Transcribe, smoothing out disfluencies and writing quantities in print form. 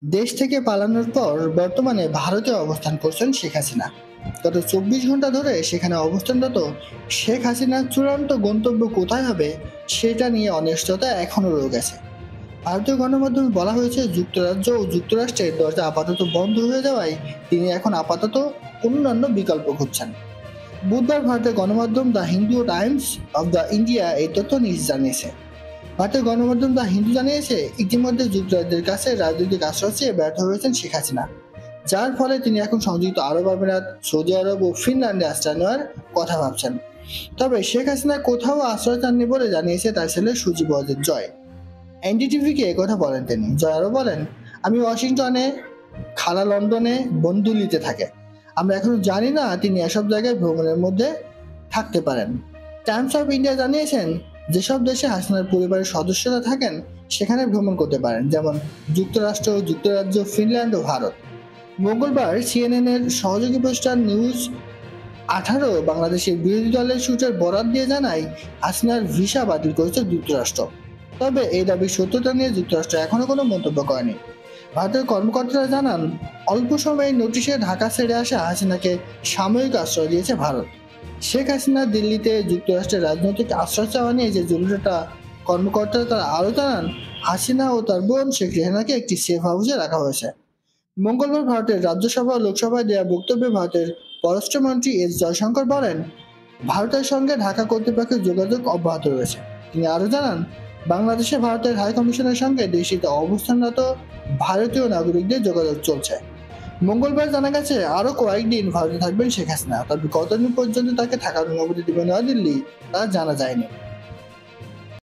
দেশ থেকে পালানোর পর বর্তমানে ভারতে অবস্থান করছেন শেখ হাসিনা। গত 24 ঘন্টা ধরে সেখানে অবস্থানরত শেখ হাসিনার চূড়ান্ত গন্তব্য কোথায় হবে সেটা নিয়ে অনিশ্চয়তা এখনো রয়ে গেছে। ভারতীয় গণমাধ্যমে বলা হয়েছে যুক্তরাজ্য ও যুক্তরাষ্ট্রের দরজা আপাতত বন্ধ হয়ে যাওয়ায় তিনি এখন আপাতত অন্যান্য বিকল্প খুঁজছেন। বুধবার ভারতের গণমাধ্যম the Hindu Times of the India এই তথ্য জানিয়েছে। ভারতের গণমাধ্যম দ্য হিন্দু জানিয়েছে ইতিমধ্যে যুক্তরাজ্যের কাছে রাজনৈতিক আশ্রয় চেয়ে ব্যর্থ হয়েছেন শেখ হাসিনা, যার ফলে তিনি এখন সংযুক্ত আরব আমিরাত, সৌদি আরব ও ফিনল্যান্ডে আশ্রয় নেওয়ার কথা ভাবছেন। তবে শেখ হাসিনা কোথাও আশ্রয় চাননি বলে জানিয়েছে তার ছেলে সুজিব ওয়াজেদ জয়। এনডিটিভিকে একথা বলেন তিনি। জয় আরও বলেন, আমি ওয়াশিংটনে, খালা লন্ডনে, বন্ধুলিতে থাকে। আমরা এখনো জানি না তিনি এসব জায়গায় ভ্রমণের মধ্যে থাকতে পারেন। টাইমস অফ ইন্ডিয়া জানিয়েছেন যেসব দেশে হাসিনার পরিবারের সদস্যরা থাকেন সেখানে ভ্রমণ করতে পারেন, যেমন যুক্তরাষ্ট্র, যুক্তরাজ্য, ফিনল্যান্ড ও ভারত। মঙ্গলবার সিএনএন এর সহযোগী পোস্টার নিউজ 18 বাংলাদেশের বিরোধী দলের সূত্রের বরাত দিয়ে জানায় হাসিনার ভিসা বাতিল করেছে যুক্তরাষ্ট্র। তবে এই দাবির সত্যতা নিয়ে যুক্তরাষ্ট্র এখনো কোনো মন্তব্য করেনি। ভারতের কর্মকর্তারা জানান, অল্প সময়ের নোটিশে ঢাকা ছেড়ে আসা হাসিনাকে সাময়িক আশ্রয় দিয়েছে ভারত। শেখ হাসিনা দিল্লিতে যুক্তরাষ্ট্রের রাজনৈতিক আশ্রয় চাওয়া নিয়ে যে জরুরিটা কর্মকর্তারা তারা আরও জানান, হাসিনা ও তার বোন শেখ রেহানাকে একটি সেফ হাউসে রাখা হয়েছে। মঙ্গলবার ভারতের রাজ্যসভা ও লোকসভায় দেওয়া বক্তব্যে ভারতের পররাষ্ট্রমন্ত্রী এস জয়শঙ্কর বলেন, ভারতের সঙ্গে ঢাকা কর্তৃপক্ষের যোগাযোগ অব্যাহত রয়েছে। তিনি আরও জানান, বাংলাদেশে ভারতের হাই কমিশনের সঙ্গে দেশটিতে অবস্থানরত ভারতীয় নাগরিকদের যোগাযোগ চলছে। মঙ্গলবার জানা গেছে আরও কয়েকদিন ভারতে থাকবেন শেখ হাসিনা, তবে কতদিন পর্যন্ত তাকে থাকার অনুমতি দেবে নয়াদিল্লি তা জানা যায়নি।